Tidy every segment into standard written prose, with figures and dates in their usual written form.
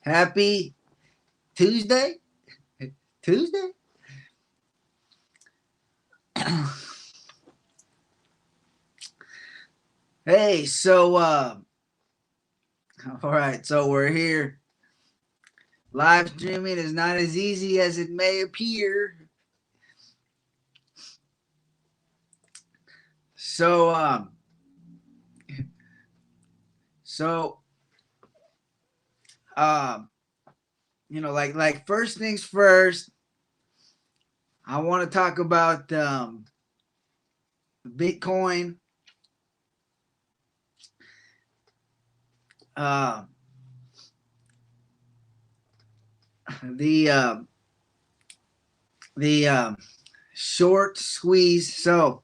Happy Tuesday. Tuesday. Hey, all right, so we're here. Live streaming is not as easy as it may appear. So so um like first things first, I want to talk about Bitcoin. Uh, the uh, the short squeeze. So,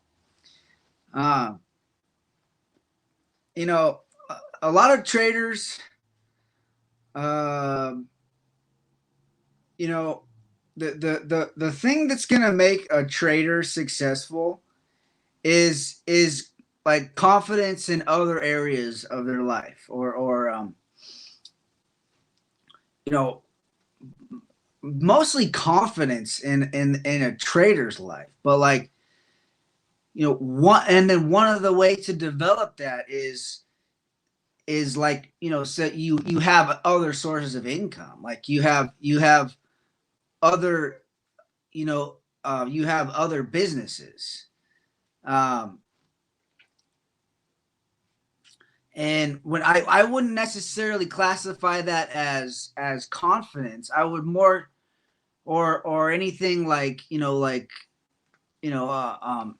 uh, you know, a lot of traders, uh, you know, the thing that's gonna make a trader successful is like confidence in other areas of their life, or you know, mostly confidence in a trader's life. But like, one, and then one of the ways to develop that is like, so you have other sources of income. Like you have other, you have other businesses. um and when I wouldn't necessarily classify that as confidence. I would more, or anything like, you know uh, um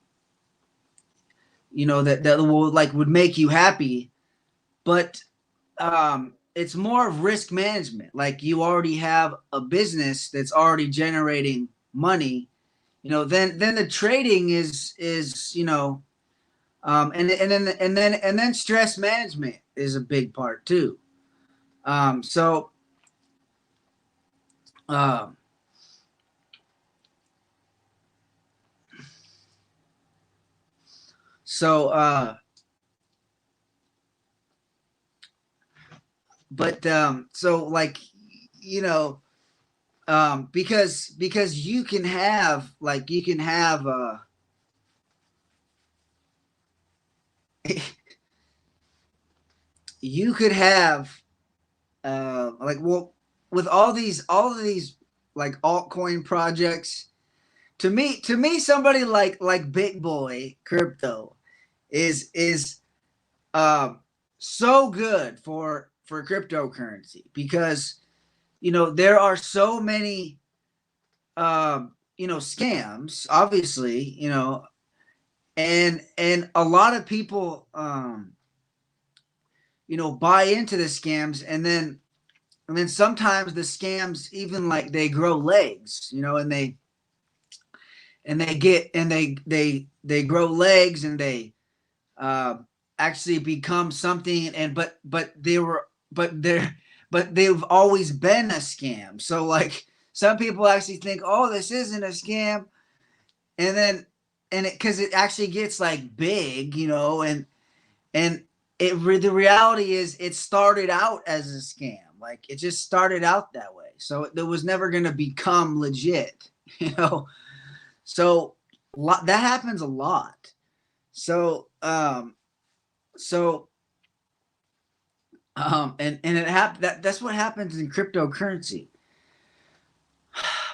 that will, like, would make you happy. But it's more of risk management. Like, you already have a business that's already generating money. Then the trading is and then stress management is a big part too. So um so but so, like, you know because you could have, like, well, with all of these like altcoin projects. To me, somebody like Big Boy Crypto is uh, so good for cryptocurrency, because there are so many scams, obviously. And a lot of people buy into the scams. And then sometimes the scams, even, like, they grow legs, and they grow legs, and they uh, actually become something. And but they've always been a scam. So, like, some people actually think, oh, this isn't a scam. And then, because it actually gets, like, big, and the reality is, it started out as a scam. Like, it just started out that way, so it was never going to become legit. you know so that happens a lot. So um so um and that's what happens in cryptocurrency.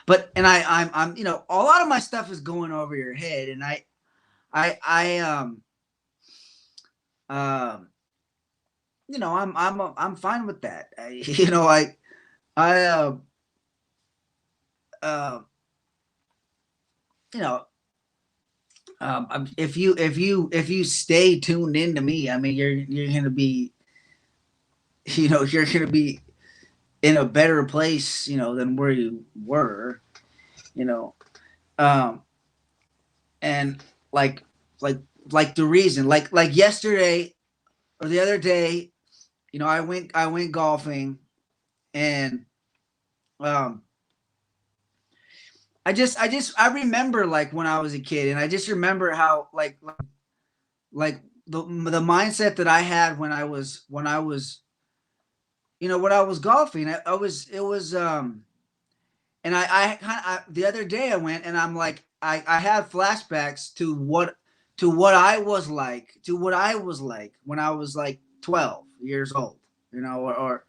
But, and I'm a lot of my stuff is going over your head. And I um I'm fine with that. I uh you know if you stay tuned into me, I mean, you're gonna be, you're gonna be in a better place, than where you were. you know um and like like like the reason, like yesterday or the other day, I went golfing. And um I remember, like, when I was a kid. And I just remember how, like the mindset that I had when I was when I was golfing, it was and I kind of the other day I went and I'm like I had flashbacks to what I was like when I was like 12 years old, or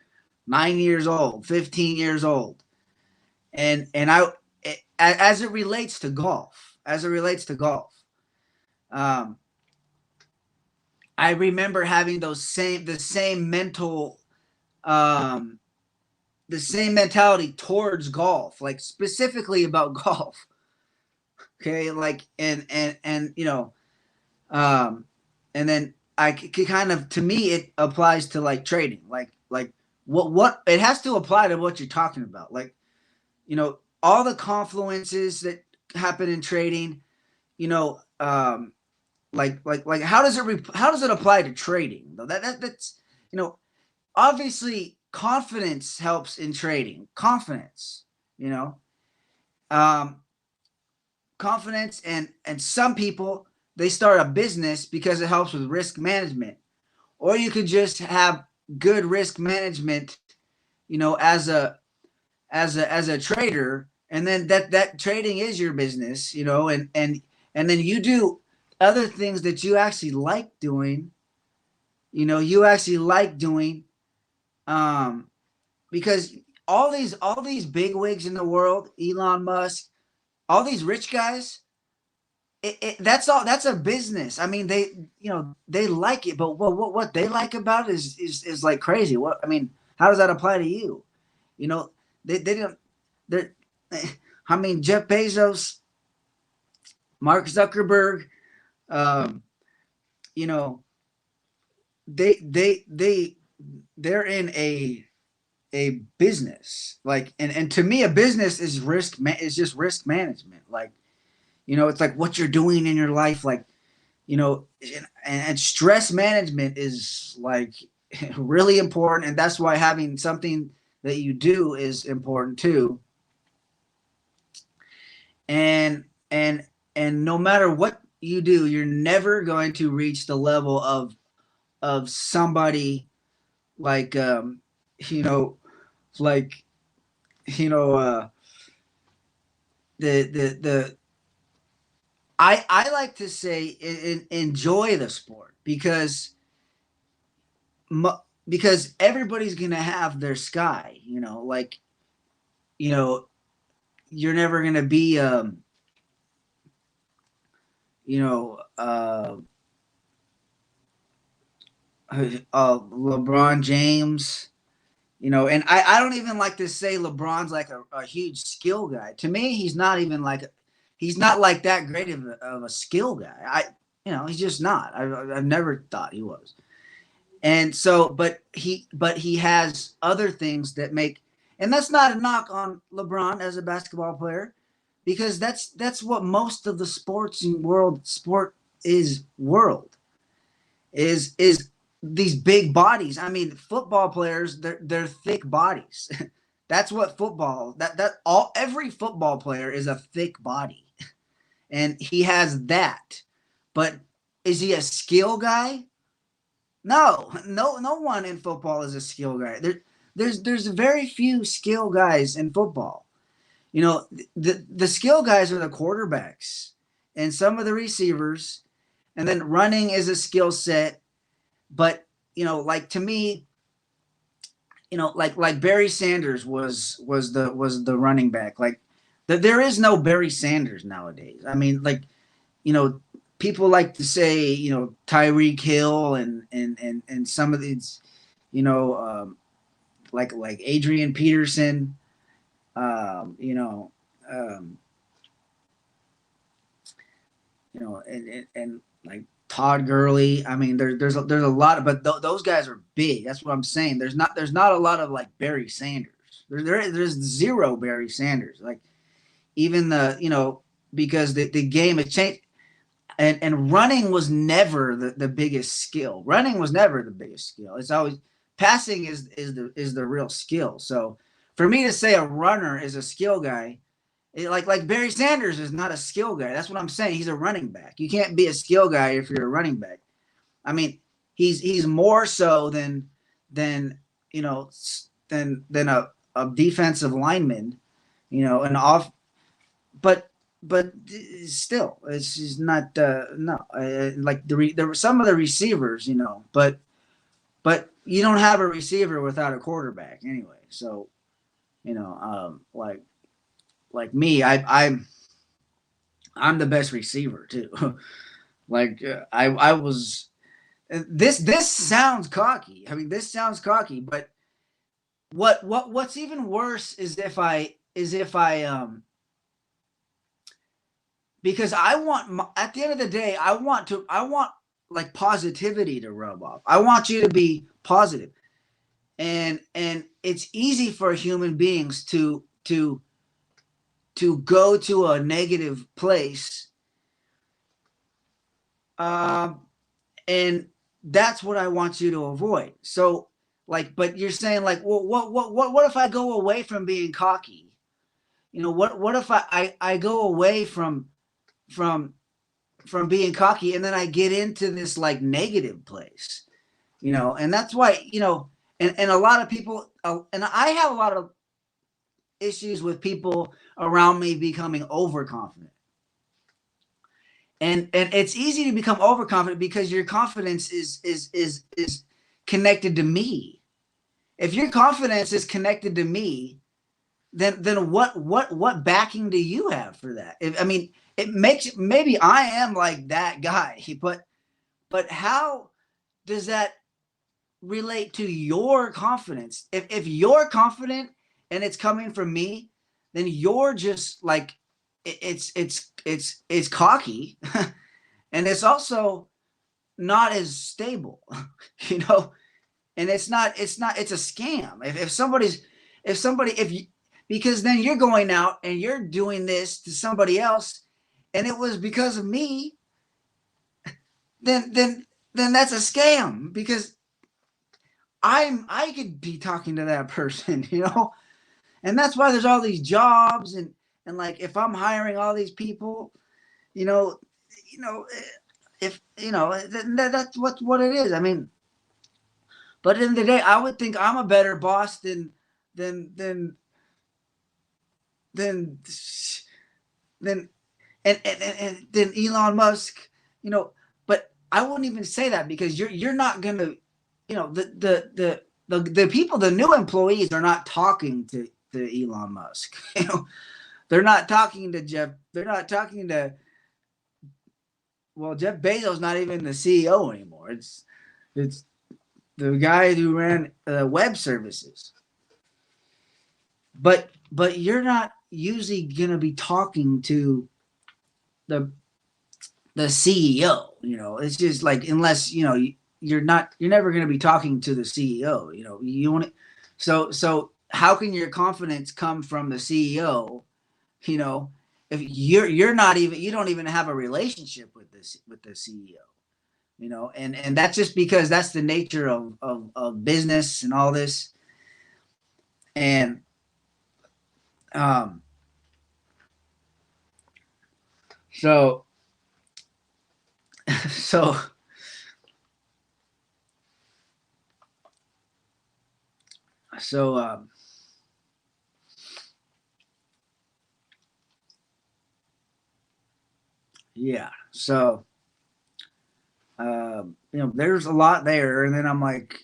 9 years old, 15 years old, and as it relates to golf, um, I remember having the same um, mentality towards golf, like specifically about golf. Okay, like and and then I kind of, to me, it applies to like trading, like what it has to apply to what you're talking about, like all the confluences that happen in trading, you know, like how does it apply to trading though? That's obviously confidence helps in trading. You know, um, confidence, and some people, they start a business because it helps with risk management, or you could just have good risk management, as a trader, and then that trading is your business, and then you do other things that you actually like doing, um because all these big wigs in the world, Elon Musk, all these rich guys, that's all. That's a business. I mean, they like it, but what they like about it is like crazy. How does that apply to you? You know, they don't. They're. I mean, Jeff Bezos, Mark Zuckerberg, um, you know, they they they they're in a business, like, and to me, a business is is just risk management. Like, it's like what you're doing in your life, like, and stress management is like really important, and that's why having something that you do is important too. And and and no matter what you do, you're never going to reach the level of somebody like, you know like, the I like to say, enjoy the sport, because everybody's gonna have their sky, like, you know you're never gonna be, you know uh LeBron James, and I don't even like to say LeBron's like a huge skill guy. To me, he's not like that great of a skill guy. He's just not. I've never thought he was. And so, but he has other things that make, and that's not a knock on LeBron as a basketball player, because that's what most of the sports in world is these big bodies. I mean, football players, they're thick bodies. That's what football, that all every football player is a thick body, and he has that. But is he a skill guy? No, no one in football is a skill guy. There's very few skill guys in football. The skill guys are the quarterbacks and some of the receivers, and then running is a skill set. But like, to me, like Barry Sanders was the running back. Like, there is no Barry Sanders nowadays. I mean, like, you know, people like to say, Tyreek Hill, and some of these, like Adrian Peterson, um, you know, um, and like Todd Gurley. I mean, there's a lot of, but those guys are big. That's what I'm saying. There's not a lot of like Barry Sanders. There's zero Barry Sanders. Like, even because the game has changed. And running was never the biggest skill. Running was never the biggest skill. It's always passing is the real skill. So for me to say a runner is a skill guy, like Barry Sanders is not a skill guy. That's what I'm saying. He's a running back. You can't be a skill guy if you're a running back. I mean, he's more so than than a defensive lineman, and off, but still, it's just not no like there were some of the receivers, but you don't have a receiver without a quarterback anyway. So like me, I'm the best receiver too. Like I was. This sounds cocky. I mean, this sounds cocky, but what's even worse is if I because I want at the end of the day I want like positivity to rub off. I want you to be positive, and it's easy for human beings to go to a negative place, and that's what I want you to avoid. So like, but you're saying like, well, what if I go away from being cocky? What if I go away from being cocky, and then I get into this like negative place, and that's why, and a lot of people, and I have a lot of issues with people around me becoming overconfident. And it's easy to become overconfident because your confidence is connected to me. If your confidence is connected to me, then what backing do you have for that? I mean, it makes, maybe I am like that guy, but how does that relate to your confidence? If you're confident and it's coming from me, then you're just like, it's cocky, and it's also not as stable, you know. And it's a scam. If you, because then you're going out and you're doing this to somebody else, and it was because of me, then that's a scam, because I could be talking to that person, and that's why there's all these jobs, and like, if I'm hiring all these people, you know, if that's what it is. I mean, but at the end of the day, I would think I'm a better boss than than than than and than Elon Musk, But I wouldn't even say that, because you're not gonna, the people, the new employees are not talking to Elon Musk. They're not talking to Jeff. They're not talking to, well, Jeff Bezos, not even the CEO anymore. It's the guy who ran web services. But you're not usually gonna be talking to the CEO. It's just like, unless you're never gonna be talking to the CEO. You want to, so how can your confidence come from the CEO? If you're not even, you don't even have a relationship with the CEO. And that's just because that's the nature of business and all this. And so so yeah, so there's a lot there, and then I'm like,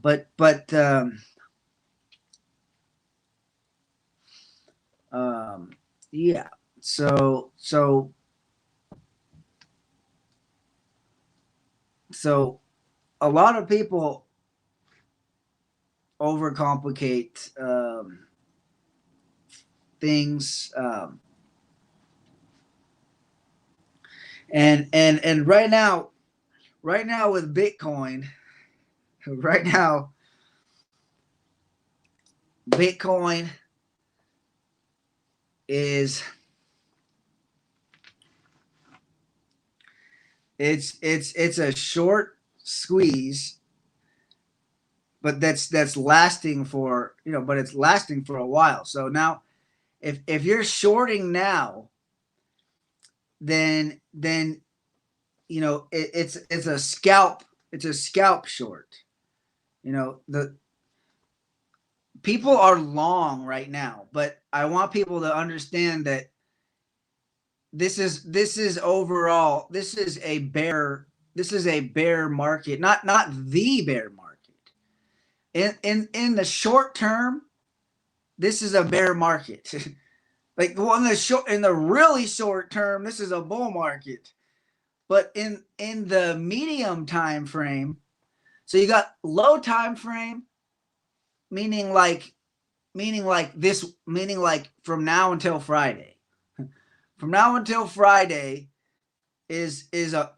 but yeah, so a lot of people overcomplicate things, and right now with Bitcoin, right now Bitcoin is, it's a short squeeze, but that's lasting for, but it's lasting for a while. So now, if you're shorting now, then it's a scalp short, You know, the people are long right now, but I want people to understand that this is overall, this is a bear market, not the bear market. In the short term, this is a bear market. Like, well, in the really short term, this is a bull market. But in the medium time frame, so you got low time frame, meaning like from now until Friday. From now until Friday is a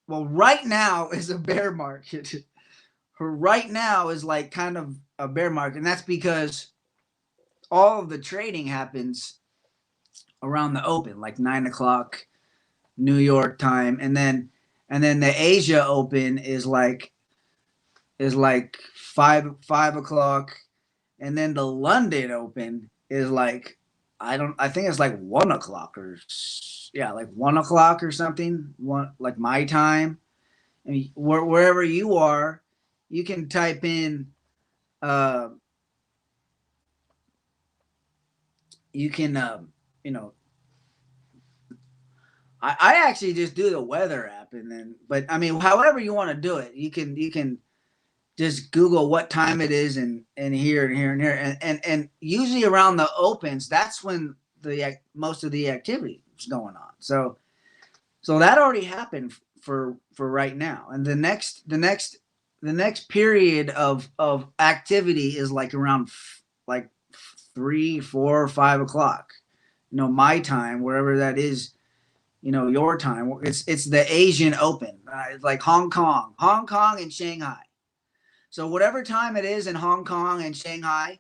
well, right now is a bear market. Right now is like kind of a bear market, and that's because all of the trading happens around the open, like 9 o'clock New York time, and then the Asia Open is like five o'clock, and then the London Open is like I think it's like 1 o'clock, or yeah, like 1 o'clock or something, one like my time. I mean, wherever you are, you can type in. Uh, you can, you know, I actually just do the weather app, and then, but I mean, however you want to do it, you can just Google what time it is, and here and here and here, and usually around the opens, that's when the most of the activity is going on. So that already happened for right now, and the next period of activity is like around like 3, 4, 5 o'clock. My time, wherever that is. Your time. It's the Asian Open. It's like Hong Kong, and Shanghai. So whatever time it is in Hong Kong and Shanghai,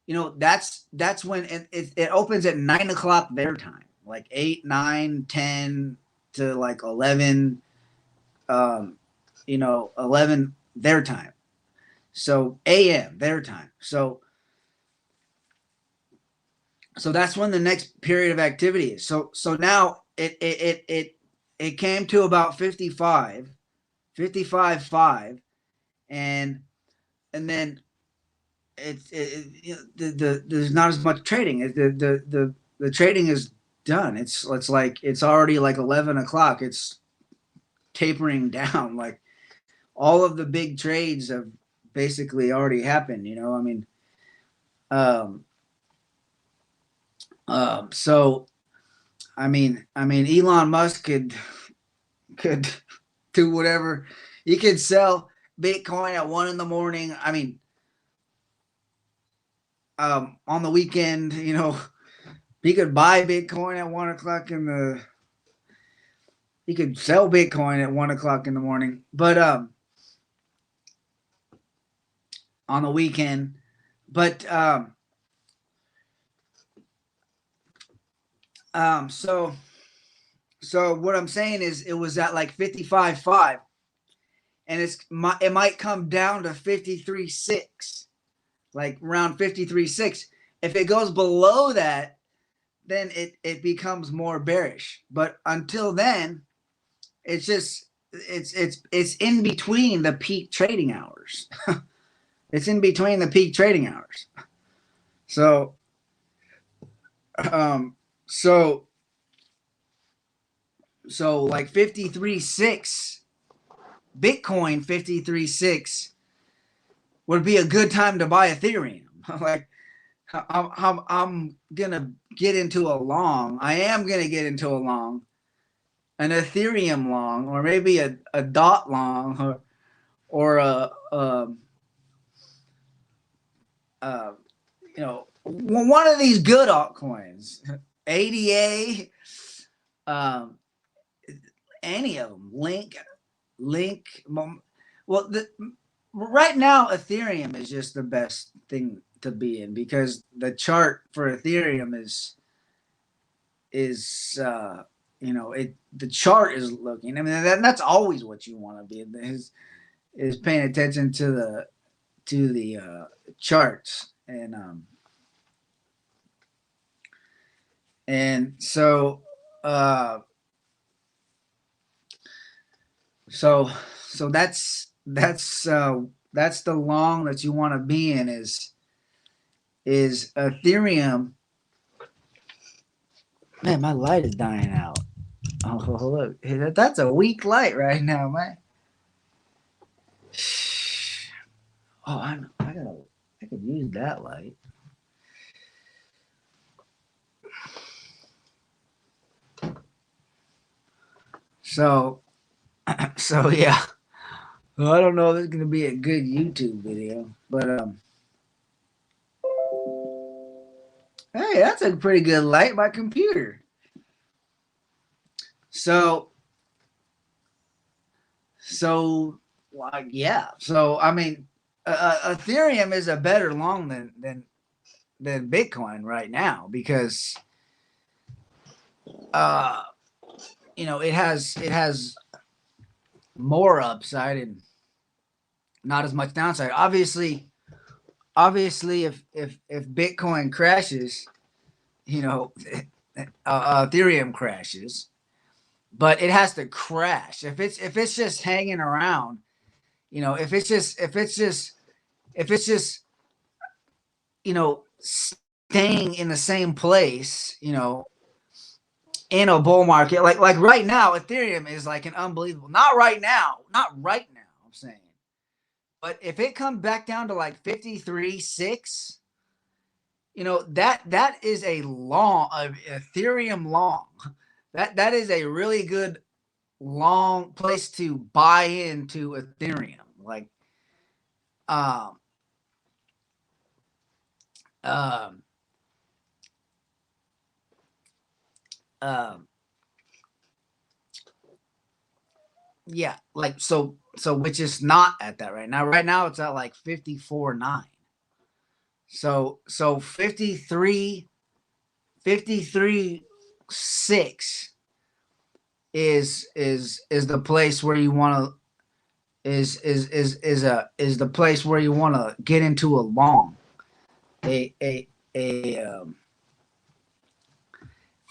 that's when it opens at 9 o'clock their time, like 8, 9, 10 to like 11, 11 their time. So a.m. their time. So that's when the next period of activity is. So now it came to about 55.5, and then there's not as much trading. The trading is done. It's like it's already like 11 o'clock. It's tapering down. Like all of the big trades have basically already happened. I mean, um, so I mean, Elon Musk could do whatever. He could sell Bitcoin at 1 in the morning. I mean, on the weekend, he could buy Bitcoin at 1 o'clock in the. He could sell Bitcoin at 1 o'clock in the morning, but on the weekend, but so what I'm saying is it was at like 55.5, and it might come down to 53.6, like around 53.6. If it goes below that, then it becomes more bearish. But until then, it's in between the peak trading hours. It's in between the peak trading hours. So um so so like 53.6 Bitcoin, 53.6 would be a good time to buy Ethereum. Like I'm gonna get into a long. I am gonna get into a long, an Ethereum long, or maybe a dot long, or uh, one of these good altcoins, ADA, um, any of them, Link. Well, right now Ethereum is just the best thing to be in, because the chart for Ethereum is the chart is looking. I mean, that's always what you want to be, is paying attention to the charts, and uh so that's that's the long that you want to be in is Ethereum. Man, my light is dying out. Oh, look, that's a weak light right now, man. Oh, I could use that light. So, so yeah. Well, I don't know if it's gonna be a good YouTube video, but hey, that's a pretty good light. My computer. So, yeah. So, I mean, Ethereum is a better long than Bitcoin right now because, uh, it has more upside and not as much downside. Obviously, if Bitcoin crashes, you know, Ethereum crashes, but it has to crash. If it's just hanging around, if it's just staying in the same place, in a bull market, like right now, Ethereum is like an unbelievable. Not right now. I'm saying, but if it comes back down to like 53.6, that is a long of Ethereum long. That is a really good long place to buy into Ethereum. Like, um, um, um, yeah, like so, which is not at that right now. Right now, it's at like 54.9. So 53.6 is the place where you want to is the place where you want to get into a long a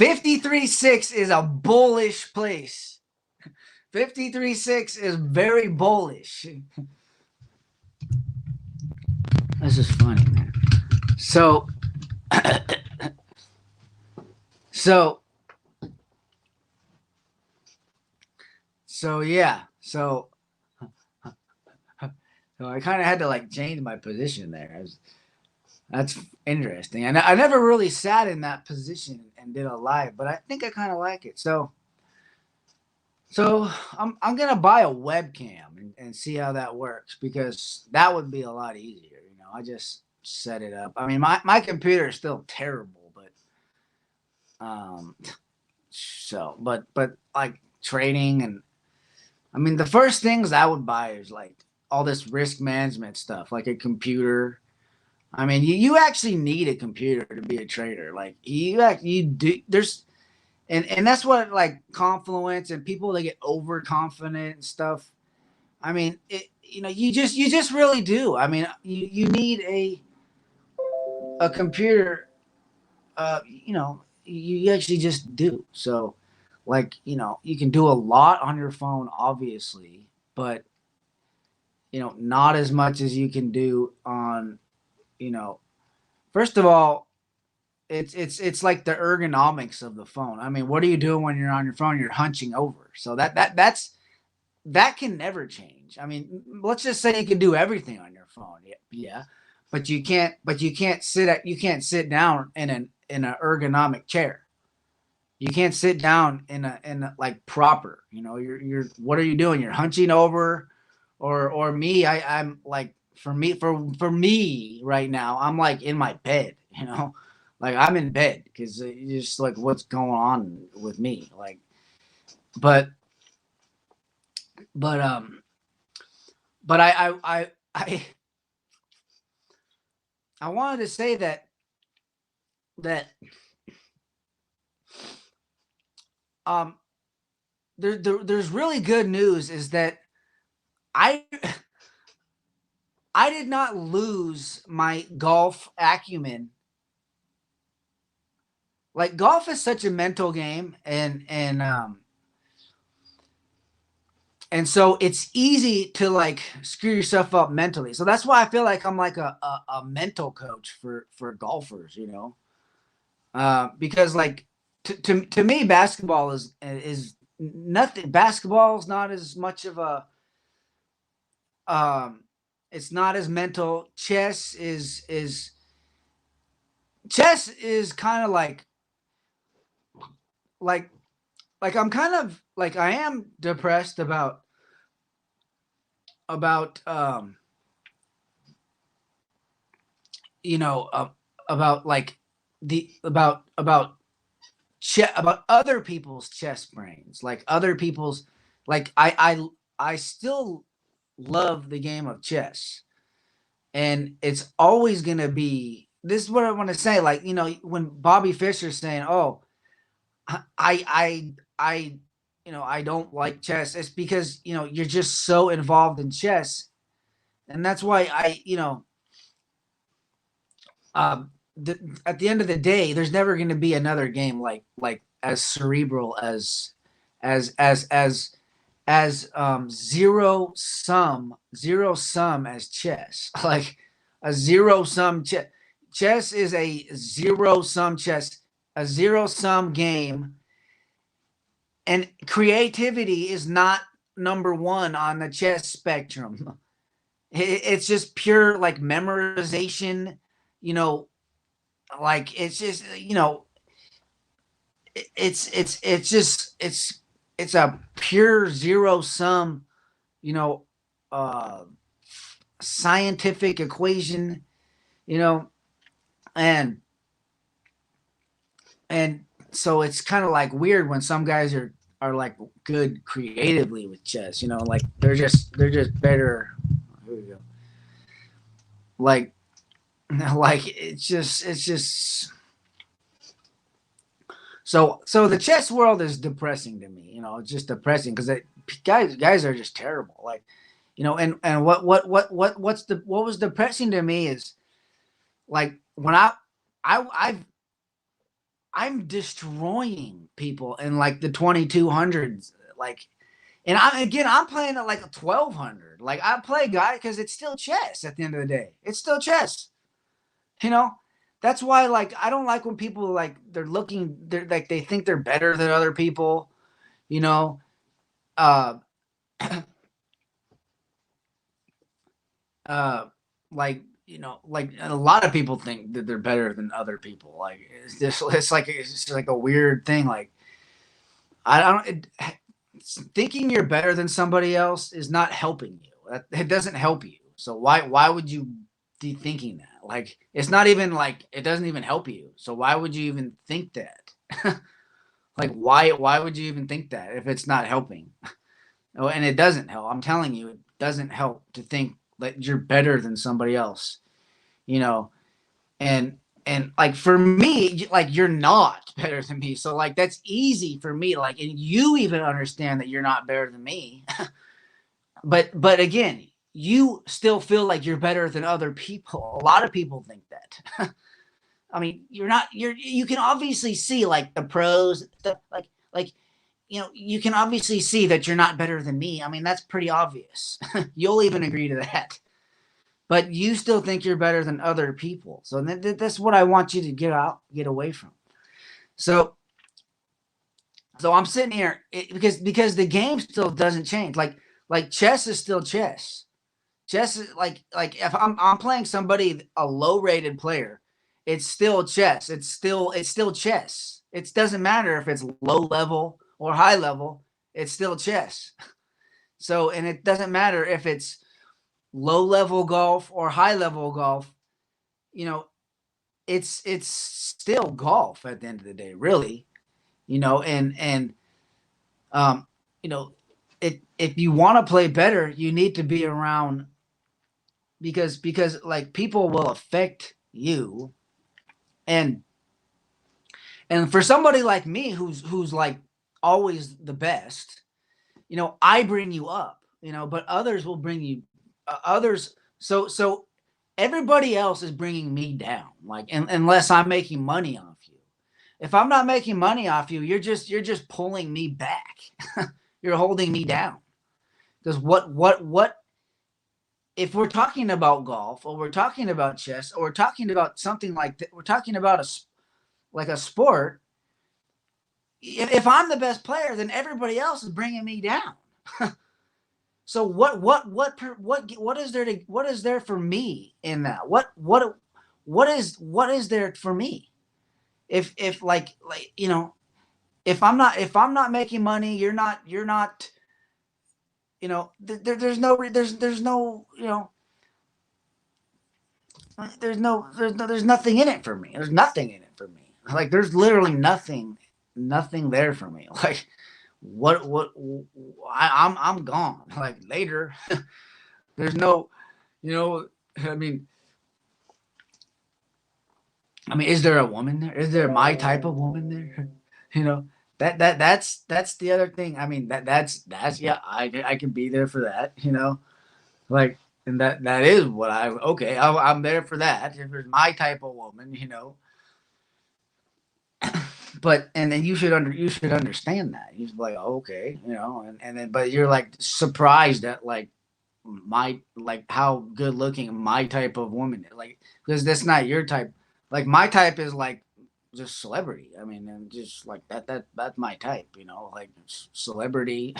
53.6 is a bullish place. 53.6 is very bullish. This is funny, man. So so yeah. So I kind of had to like change my position there. That's interesting. And I never really sat in that position and did a live, but I think I kind of like it. So I'm gonna buy a webcam and see how that works because that would be a lot easier. I just set it up. I mean, my computer is still terrible, but um, but like trading and I mean the first things I would buy is like all this risk management stuff, like a computer. I mean, you actually need a computer to be a trader. Like you do. And that's what like Confluence and people that get overconfident and stuff. I mean, you just really do. I mean, you need a computer. You actually just do. So, like, you can do a lot on your phone, obviously, but not as much as you can do on, you know. First of all, it's like the ergonomics of the phone. I mean, what are you doing when you're on your phone? You're hunching over. So that can never change. I mean, let's just say you can do everything on your phone. Yeah, but you can't sit down in an ergonomic chair. You can't sit down in a like proper. You're what are you doing? You're hunching over, or me. I'm like for me right now. I'm like in my bed. Like I'm in bed because just like what's going on with me. Like, but but but I wanted to say that um there's really good news is that I I did not lose my golf acumen. Like golf is such a mental game, and And so it's easy to like screw yourself up mentally. So that's why I feel like I'm like a mental coach for golfers, you know, because like to me, basketball is nothing. Basketball is not as much of a um, it's not as mental. Chess is kind of like like I'm kind of like I am depressed about you know about like the about other people's chess brains, like other people's like I still love the game of chess, and it's always gonna be. This is what I want to say. Like, you know, when Bobby Fischer's saying, "Oh, I you know, I don't like chess," it's because, you know, you're just so involved in chess, and that's why um, at the end of the day, there's never going to be another game like as cerebral as as as zero sum as chess. Like a zero sum chess is a zero sum game, and creativity is not number one on the chess spectrum. It's just pure like memorization, you know, like it's just, you know, it's a pure zero sum, you know, uh scientific equation, you know, and and so it's kind of like weird when some guys are like good creatively with chess, you know, like they're just better. Here we go. Like like it's just so the chess world is depressing to me. You know, it's just depressing because guys are just terrible. Like, you know, and what was depressing to me is like when I I'm destroying people in like the 2200s, like, and I'm playing at like a 1200. Like I play guy because it's still chess. At the end of the day, it's still chess. You know, that's why like I don't like when people like they're like they think they're better than other people. You know, uh, uh, like, you know, like a lot of people think that they're better than other people. Like it's just like a weird thing. Like I don't. Thinking you're better than somebody else is not helping you. It doesn't help you. So why would you be thinking that? Like it's not even like it doesn't even help you. So why would you even think that? Like why would you even think that if it's not helping? Oh, and it doesn't help. I'm telling you, it doesn't help to think that you're better than somebody else. You know, and like for me, like you're not better than me, so like that's easy for me, like, and you even understand that you're not better than me. But again, you still feel like you're better than other people. A lot of people think that. I mean, you can obviously see like the pros stuff, like, you know, you can obviously see that you're not better than me. I mean, that's pretty obvious. You'll even agree to that, but you still think you're better than other people. So that's what I want you to get away from. So, so I'm sitting here because the game still doesn't change. Like chess is still chess. Chess is like if I'm playing somebody a low rated player, it's still chess. It's still chess. It doesn't matter if it's low level or high level. It's still chess. So, and it doesn't matter if it's low level golf or high level golf. You know, it's still golf at the end of the day, really. You know, and um, you know, if you want to play better, you need to be around because like people will affect you, and for somebody like me who's like always the best, you know, I bring you up, you know, but others will bring you others. So everybody else is bringing me down, like, unless I'm making money off you. If I'm not making money off you, you're just pulling me back. You're holding me down. Because what if we're talking about golf, or we're talking about chess, or we're talking about something like that, we're talking about a sport. If I'm the best player, then everybody else is bringing me down. So what is there for me in that? What is there for me? If like if I'm not making money, you're not there's no there's nothing in it for me. There's nothing in it for me. Like there's literally nothing there for me. Like what I'm gone. Like later, there's no, you know, I mean, is there a woman there? Is there my type of woman there? You know, that's the other thing. I mean, that's yeah, I can be there for that, like, and that is what I'm there for that. If it's my type of woman, but and then you should understand that. You should be like, oh, okay, and then but you're like surprised at like how good looking my type of woman is, like, because that's not your type. Like my type is like just celebrity. I mean, and just like that's my type, like celebrity,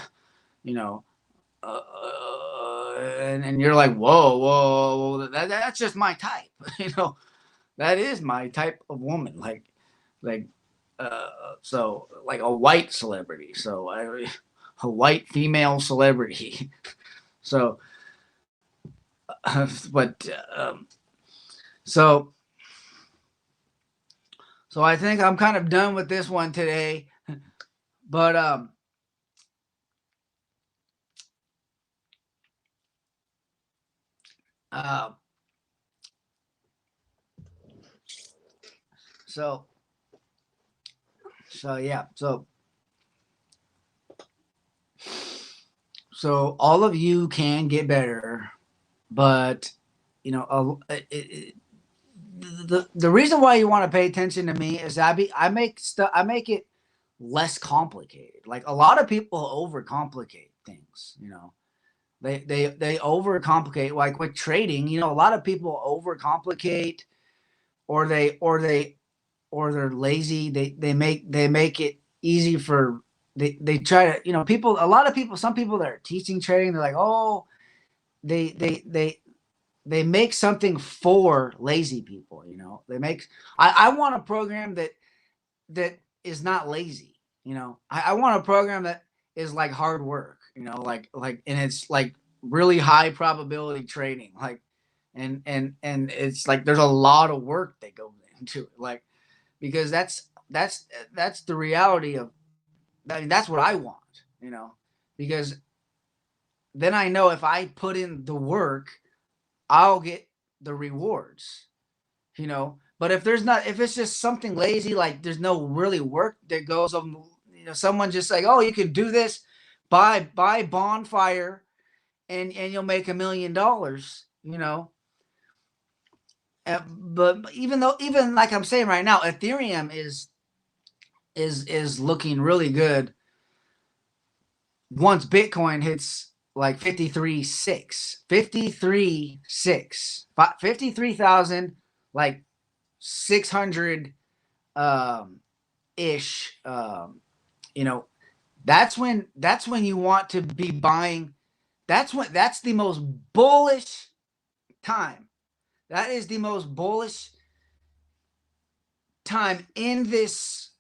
you know, and you're like, whoa, that's just my type, that is my type of woman, like, so like a white celebrity, a white female celebrity, so, but so I think I'm kind of done with this one today, but uh, so yeah, so all of you can get better, but the reason why you want to pay attention to me is I make it less complicated. Like a lot of people overcomplicate things, they overcomplicate, like with trading, a lot of people overcomplicate, or they're lazy. They make it easy for, they try to, people, a lot of people, some people that are teaching trading, they're like, oh, they make something for lazy people, I want a program that is not lazy, I want a program that is like hard work, and it's like really high probability trading, like, and it's like there's a lot of work that goes into it, like, because that's the reality of, I mean, that's what I want, because then I know if I put in the work, I'll get the rewards, But if it's just something lazy, like there's no really work that goes on, someone just like, oh, you can do this, buy Bonfire, and you'll make $1 million, But even like I'm saying right now, Ethereum is looking really good once Bitcoin hits like 53,000, like 600 ish, that's when you want to be buying. That's the most bullish time. That is the most bullish time in this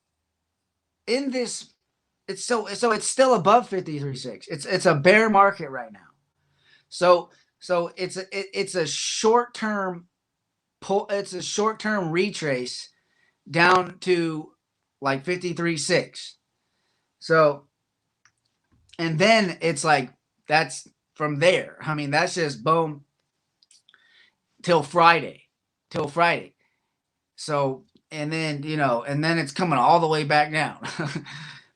it's it's still above 53.6. It's a bear market right now. So it's a short term pull, it's a short term retrace down to like 53.6. So, and then it's like that's from there. I mean, that's just boom till Friday. So, and then, and then it's coming all the way back down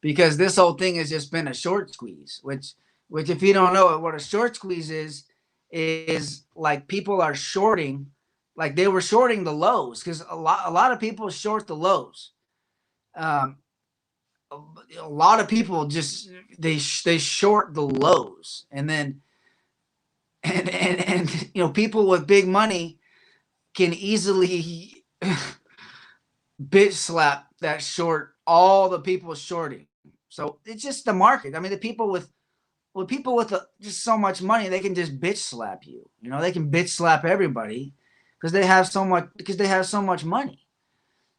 because this whole thing has just been a short squeeze, which if you don't know what a short squeeze is like people are shorting, like they were shorting the lows, because a lot of people short the lows. a lot of people just they short the lows, and then and people with big money can easily bitch slap that short all the people shorting. So it's just the market. I mean, the people with just so much money, they can just bitch slap you. They can bitch slap everybody because they have so much money.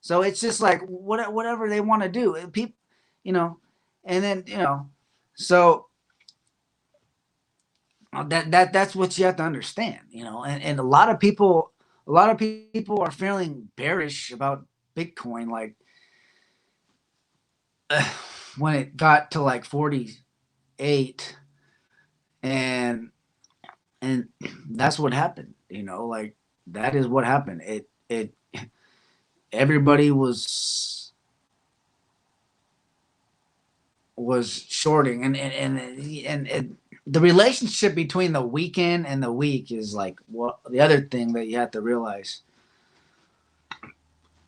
So it's just like whatever they want to do. People, and then so that's what you have to understand. And a lot of people are feeling bearish about Bitcoin, like when it got to like 48, and that's what happened. Like that is what happened. It everybody was shorting, and the relationship between the weekend and the week is like the other thing that you have to realize.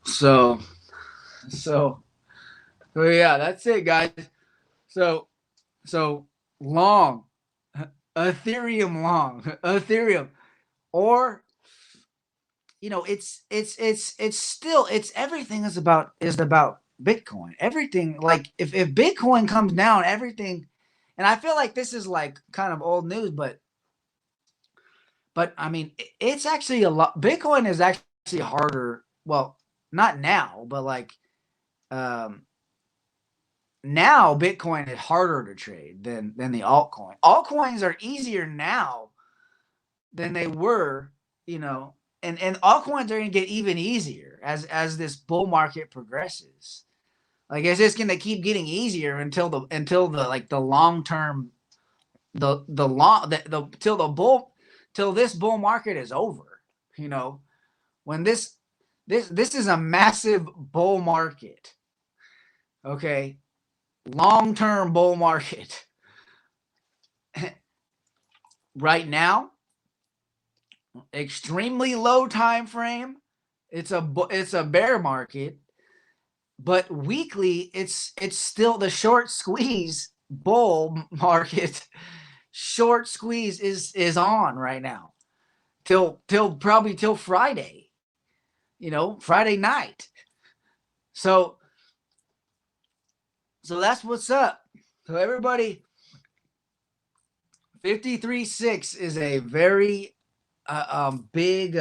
So yeah, that's it, guys. So long, Ethereum long, Ethereum, or it's still everything is about Bitcoin. Everything, like if Bitcoin comes down, everything, and I feel like this is like kind of old news, but I mean it's actually a lot. Bitcoin is actually harder. Well, not now, but like now Bitcoin is harder to trade than the altcoin. Altcoins are easier now than they were, and altcoins are going to get even easier as this bull market progresses. Like it's just going to keep getting easier until the like the long term, till this bull market is over. When this is a massive bull market. Okay, long term bull market. Right now, extremely low time frame. It's a bear market, but weekly it's still the short squeeze bull market. Short squeeze is on right now till probably till Friday, Friday night. So that's what's up. So everybody, 53.6 is a very big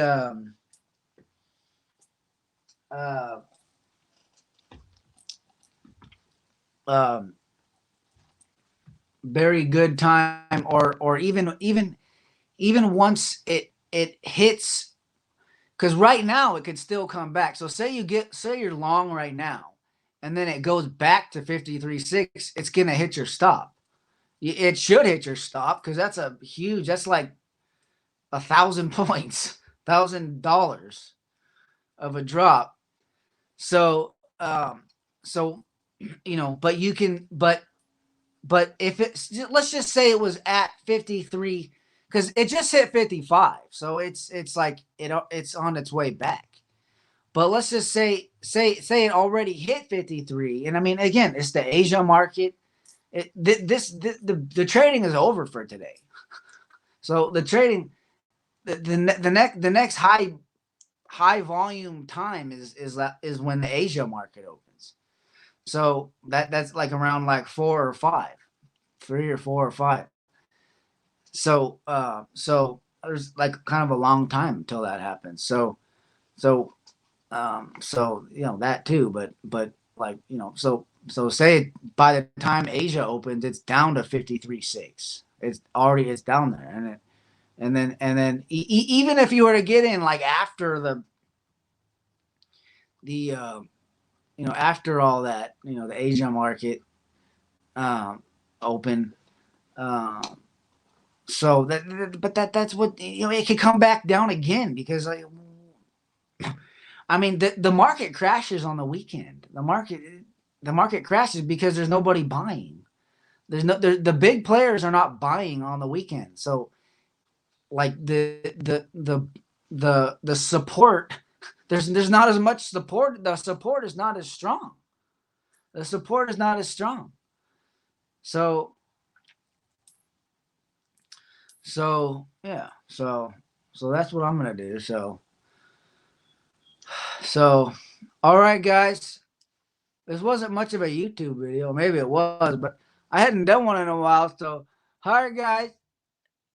very good time, or even once it hits, because right now it could still come back. So say you're long right now, and then it goes back to 53.6, it's gonna hit your stop. It should hit your stop because that's like 1,000 points, $1,000 of a drop. So but you can, but if it's, let's just say it was at 53, because it just hit 55, so it's like it's on its way back. But let's just say it already hit 53, and I mean, again, it's the Asia market. The trading is over for today. So the trading, the next high volume time is when the Asia market opens. So that's like around like 4 or 5, 3 or 4 or 5. So there's like kind of a long time until that happens. So that too, but like so say by the time Asia opens, it's down to 53.6. It's down there, and then even if you were to get in like after the after all that, the Asia market open, so that's what, it could come back down again, because like, I mean, the market crashes on the weekend. The market crashes because there's nobody buying. The big players are not buying on the weekend. So like the support, there's not as much support. The support is not as strong. the support is not as strong. So yeah, so that's what I'm gonna do. So all right, guys. This wasn't much of a YouTube video. Maybe it was, but I hadn't done one in a while. So all right, guys.